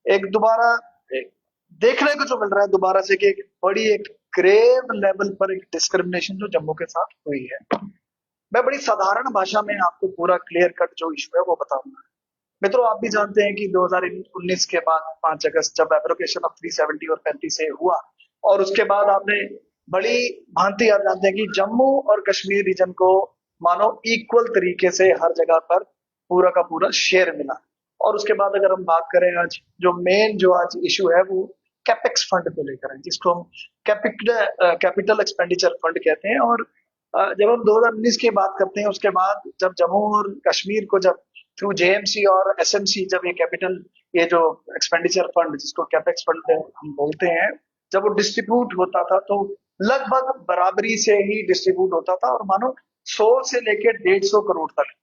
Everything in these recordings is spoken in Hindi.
एक दोबारा एक देखने को जो मिल रहा है दोबारा से कि एक बड़ी एक ग्रेव लेवल पर एक डिस्क्रिमिनेशन जो जम्मू के साथ हुई है। मैं बड़ी साधारण भाषा में आपको पूरा क्लियर कट जो इशू है वो बताऊंगा। मित्रों, आप भी जानते हैं कि 2019 के बाद 5 अगस्त जब एब्रोगेशन ऑफ 370 और 35 से हुआ, और उसके बाद आपने बड़ी भांति आप जानते हैं कि जम्मू और कश्मीर रीजन को मानो इक्वल तरीके से हर जगह पर पूरा का पूरा शेयर मिला। और उसके बाद अगर हम बात करें आज जो मेन जो आज इशू है वो कैपेक्स फंड को लेकर है, जिसको हम कैपिटल एक्सपेंडिचर फंड कहते हैं। और जब हम 2019 की बात करते हैं उसके बाद जब जम्मू और कश्मीर को जब थ्रू जेएमसी और एसएमसी जब ये कैपिटल ये जो एक्सपेंडिचर फंड जिसको कैपेक्स फंड हम बोलते हैं, जब वो डिस्ट्रीब्यूट होता था तो लगभग बराबरी से ही डिस्ट्रीब्यूट होता था, और मानो 100 से लेकर 150 करोड़ तक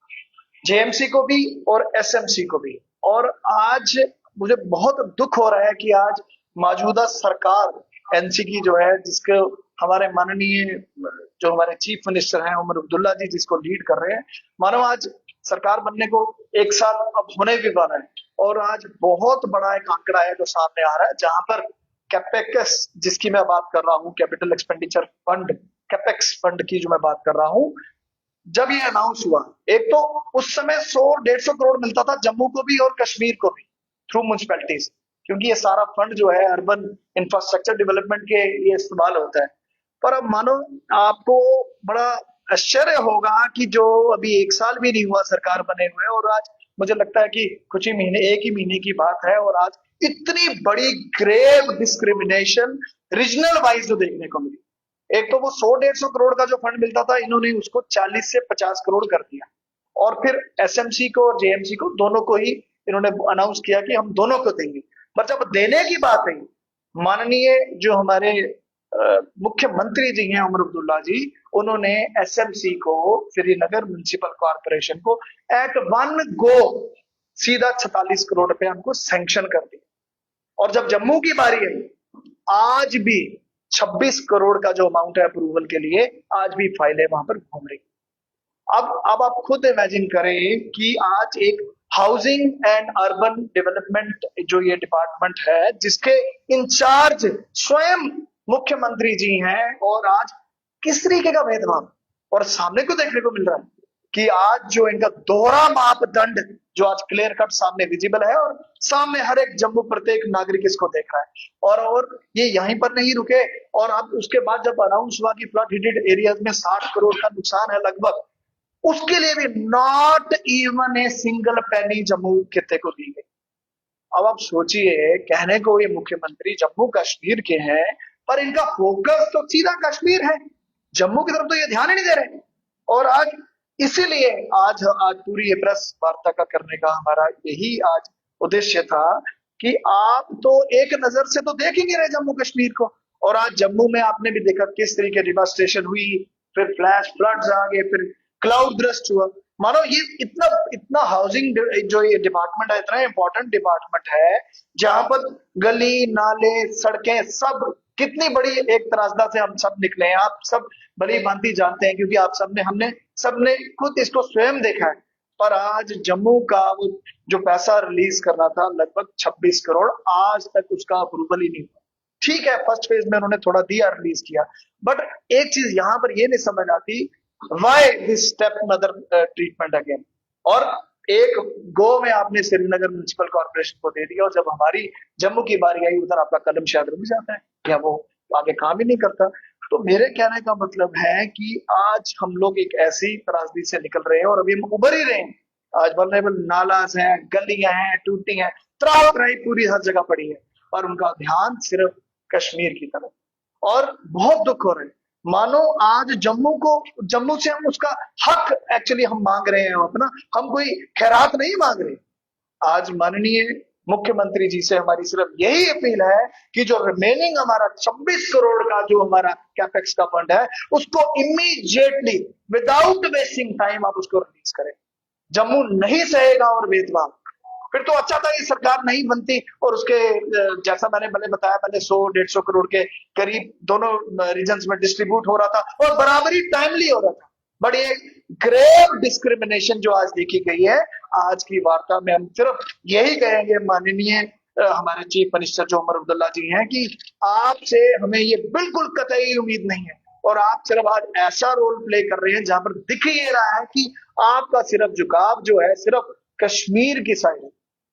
जेएमसी को भी और एसएमसी को भी। और आज मुझे बहुत दुख हो रहा है कि आज मौजूदा सरकार एनसी की जो है, जिसके हमारे माननीय जो हमारे चीफ मिनिस्टर हैं उमर अब्दुल्ला जी जिसको लीड कर रहे हैं, मानो आज सरकार बनने को 1 साल अब होने भी वाला है, और आज बहुत बड़ा एक आंकड़ा है जो सामने आ रहा है जहां पर कैपेक्स जिसकी मैं बात कर रहा हूँ, capital expenditure fund, capex fund की जो मैं बात कर रहा हूँ, जब ये अनाउंस हुआ, एक तो उस समय 100-150 करोड़ मिलता था जम्मू को भी और कश्मीर को भी थ्रू म्यूनिसपैलिटीज, क्योंकि ये सारा फंड जो है अर्बन इंफ्रास्ट्रक्चर डेवलपमेंट के लिए इस्तेमाल होता है। पर अब मानो आपको बड़ा आश्चर्य होगा कि जो अभी 1 साल भी नहीं हुआ सरकार बने हुए, और आज मुझे लगता है कि कुछ ही महीने, एक ही महीने की बात है, और आज इतनी बड़ी ग्रेव डिस्क्रिमिनेशन रीजनल वाइज जो देखने को मिली। एक तो वो 100-150 करोड़ का जो फंड मिलता था, इन्होंने उसको 40 से 50 करोड़ कर दिया, और फिर एसएमसी को और जेएमसी को दोनों को ही इन्होंने अनाउंस किया कि हम दोनों को देंगे। पर जब देने की बात आई, माननीय जो हमारे मुख्यमंत्री जी हैं उमर अब्दुल्ला जी, उन्होंने एसएमसी को, श्रीनगर म्युनिसिपल कॉर्पोरेशन को एट वन गो सीधा 46 करोड़ रुपए हमको सैंक्शन कर दिया। और जब जम्मू की बारी आई, आज भी 26 करोड़ का जो अमाउंट है अप्रूवल के लिए, आज भी फाइलें वहां पर घूम रही। अब आप खुद इमेजिन करें कि आज एक हाउसिंग एंड अर्बन डेवलपमेंट जो ये डिपार्टमेंट है जिसके इंचार्ज स्वयं मुख्यमंत्री जी हैं, और आज किस तरीके का भेदभाव और सामने को देखने को मिल रहा है कि आज जो इनका दोहरा मापदंड जो आज क्लियर कट सामने विजिबल है, और सामने हर एक जम्मू प्रत्येक नागरिक इसको देख रहा है। और ये यहीं पर नहीं रुके, और अब उसके बाद जब अनाउंस हुआ कि फ्लड हिटेड एरियाज में 60 करोड़ का नुकसान है लगभग, उसके लिए भी not even a single penny Jammu खित्ते को दी गई। अब आप सोचिए, कहने को ये मुख्यमंत्री जम्मू कश्मीर के हैं, पर इनका फोकस तो सीधा कश्मीर है, जम्मू की तरफ तो ये ध्यान ही नहीं दे रहे। और आज इसीलिए आज आज पूरी ये प्रेस वार्ता का करने का हमारा यही आज उद्देश्य था कि आप तो एक नजर से तो देख ही नहीं रहे जम्मू कश्मीर को। और आज जम्मू में आपने भी देखा किस तरीके डिवास्टेशन हुई, फिर फ्लैश फ्लड्स आ गए, फिर क्लाउड ब्रस्ट हुआ। मानो ये इतना इतना हाउसिंग जो ये डिपार्टमेंट है, इतना इंपॉर्टेंट डिपार्टमेंट है, जहां पर गली नाले सड़कें सब कितनी बड़ी एक त्रासदा से हम सब निकले हैं, आप सब भली भांति जानते हैं, क्योंकि आप सबने हमने सबने खुद इसको स्वयं देखा है। पर आज जम्मू का वो जो पैसा रिलीज करना था लगभग 26 करोड़, आज तक उसका अप्रूवल ही नहीं हुआ। ठीक है, फर्स्ट फेज में उन्होंने थोड़ा दिया, रिलीज किया, बट एक चीज यहां पर ये नहीं समझ आती, why this step another treatment again. और एक गो में आपने श्रीनगर म्युनिसिपल कॉर्पोरेशन को दे दिया, और जब हमारी जम्मू की बारी आई, उधर आपका कलम शायद रुक जाता है या वो आगे काम ही नहीं करता। तो मेरे कहने का मतलब है कि आज हम लोग एक ऐसी त्रासदी से निकल रहे हैं, और अभी हम उभर ही रहे हैं। आज वल्नरेबल नालाज हैं, गलियां हैं, टूटी हैं, त्राही त्राही पूरी हर जगह पड़ी है, और उनका ध्यान सिर्फ कश्मीर की तरफ। और बहुत दुख हो रहा है, मानो आज जम्मू से हम उसका हक एक्चुअली हम मांग रहे हैं अपना, हम कोई खैरात नहीं मांग रहे। आज माननीय मुख्यमंत्री जी से हमारी सिर्फ यही अपील है कि जो रिमेनिंग हमारा 26 करोड़ का जो हमारा कैपेक्स का फंड है, उसको इमीडिएटली विदाउट वेस्टिंग टाइम आप उसको रिलीज करें। जम्मू नहीं सहेगा और भेदभाव। फिर तो अच्छा था ये सरकार नहीं बनती, और उसके जैसा मैंने पहले बताया, पहले 100-150 करोड़ के करीब दोनों रीजन्स में डिस्ट्रीब्यूट हो रहा था, और बराबरी टाइमली हो रहा था। बट ये ग्रेव डिस्क्रिमिनेशन जो आज देखी गई है, आज की वार्ता में हम सिर्फ यही कहेंगे माननीय हमारे चीफ मिनिस्टर जो उमर अब्दुल्ला जी हैं कि आपसे हमें ये बिल्कुल कतई उम्मीद नहीं है, और आप सिर्फ आज ऐसा रोल प्ले कर रहे हैं जहां पर दिख ये रहा है कि आपका सिर्फ झुकाव जो है सिर्फ कश्मीर की साइड है।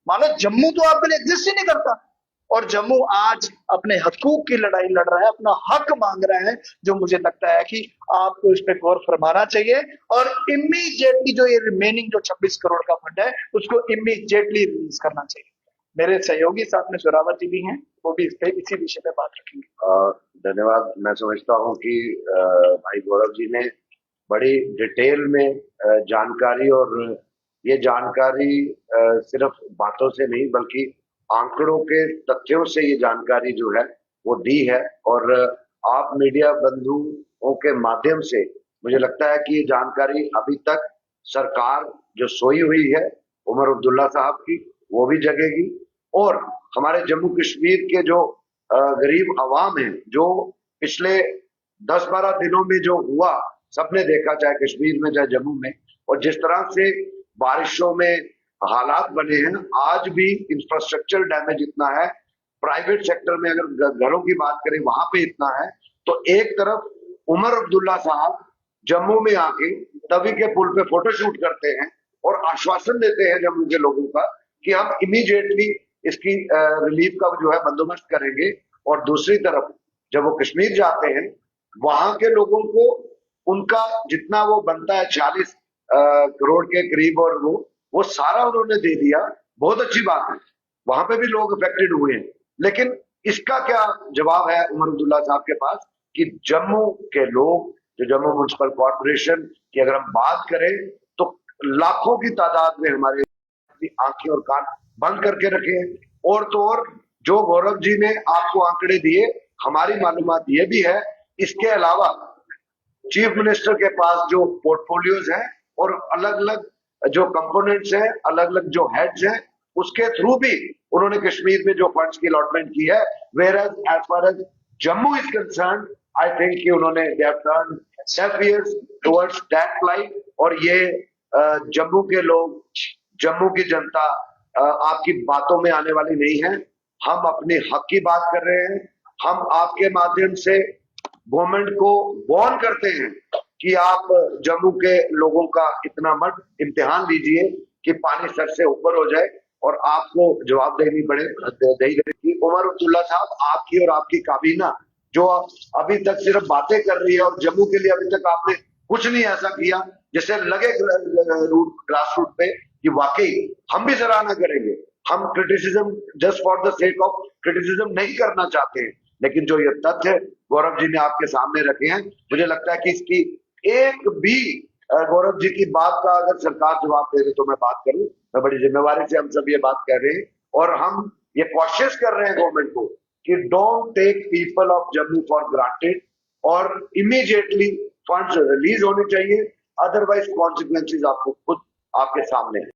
मानो जम्मू तो आपके लिए एग्जिस्ट ही नहीं करता, और जम्मू आज अपने हकूक की लड़ाई लड़ रहा है, अपना हक मांग रहा है, जो मुझे लगता है कि आपको इस पे गौर फरमाना चाहिए। और इमीडिएटली जो ये रिमेनिंग जो 26 करोड़ का फंड है उसको इमीडिएटली रिलीज करना चाहिए। मेरे सहयोगी साथ में जोरावर जी भी हैं, वो भी इसी विषय पे बात रखेंगे। धन्यवाद। मैं समझता हूं कि भाई गौरव जी ने बड़ी डिटेल में जानकारी, और ये जानकारी सिर्फ बातों से नहीं बल्कि आंकड़ों के तथ्यों से ये जानकारी जो है वो दी है। और आप मीडिया बंधुओं के माध्यम से मुझे लगता है कि ये जानकारी अभी तक सरकार जो सोई हुई है उमर अब्दुल्ला साहब की, वो भी जगेगी। और हमारे जम्मू कश्मीर के जो गरीब आवाम है, जो पिछले 10-12 दिनों में जो हुआ सबने देखा, चाहे कश्मीर में चाहे जम्मू में, और जिस तरह से बारिशों में हालात बने हैं, आज भी इंफ्रास्ट्रक्चर डैमेज इतना है, प्राइवेट सेक्टर में अगर घरों की बात करें वहां पे इतना है। तो एक तरफ उमर अब्दुल्ला साहब जम्मू में आके तवी के पुल पे फोटोशूट करते हैं और आश्वासन देते हैं जम्मू के लोगों का कि हम इमीडिएटली इसकी रिलीफ का जो है बंदोबस्त करेंगे, और दूसरी तरफ जब वो कश्मीर जाते हैं वहां के लोगों को उनका जितना वो बनता है 40 करोड़ के करीब, और वो सारा उन्होंने दे दिया। बहुत अच्छी बात है, वहां पे भी लोग अफेक्टेड हुए हैं, लेकिन इसका क्या जवाब है उमर अब्दुल्ला साहब के पास कि जम्मू के लोग, जो जम्मू म्युनिसिपल कॉर्पोरेशन की अगर हम बात करें तो लाखों की तादाद में हमारे आंखें और कान बंद करके रखे हैं। और तो और जो गौरव जी ने आपको आंकड़े दिए, हमारी मालूमात ये भी है, इसके अलावा चीफ मिनिस्टर के पास जो पोर्टफोलियोज हैं और अलग अलग जो कंपोनेंट्स हैं, अलग अलग जो हेड्स हैं, उसके थ्रू भी उन्होंने कश्मीर में जो फंड्स की अलॉटमेंट की है। Where as far as Jammu is concerned, I think कि उन्होंने they have turn deaf ears towards that flight. और ये जम्मू के लोग, जम्मू की जनता आपकी बातों में आने वाली नहीं है। हम अपने हक की बात कर रहे हैं। हम आपके माध्यम से गवर्नमेंट को वार्न करते हैं कि आप जम्मू के लोगों का इतना मत इम्तिहान लीजिए कि पानी सर से ऊपर हो जाए और आपको जवाब देनी पड़े। उमर अब्दुल्ला साहब, आपकी और आपकी काबीना जो अभी तक सिर्फ बातें कर रही है और जम्मू के लिए अभी तक आपने कुछ नहीं ऐसा किया जिससे लगे ग्रास रूट पे कि वाकई हम भी सराहना करेंगे। हम criticism just for the sake of criticism नहीं करना चाहते हैं, लेकिन जो ये तथ्य गौरव जी ने आपके सामने रखे हैं, मुझे लगता है कि इसकी एक भी गौरव जी की बात का अगर सरकार जवाब दे दे तो मैं बात करूं। मैं बड़ी जिम्मेवारी से हम सब ये बात कर रहे हैं, और हम ये कोशिश कर रहे हैं गवर्नमेंट को कि don't take people of Jammu for granted, और इमीडिएटली फंड्स रिलीज होने चाहिए, अदरवाइज कॉन्सिक्वेंसेज आपको खुद आपके सामने है।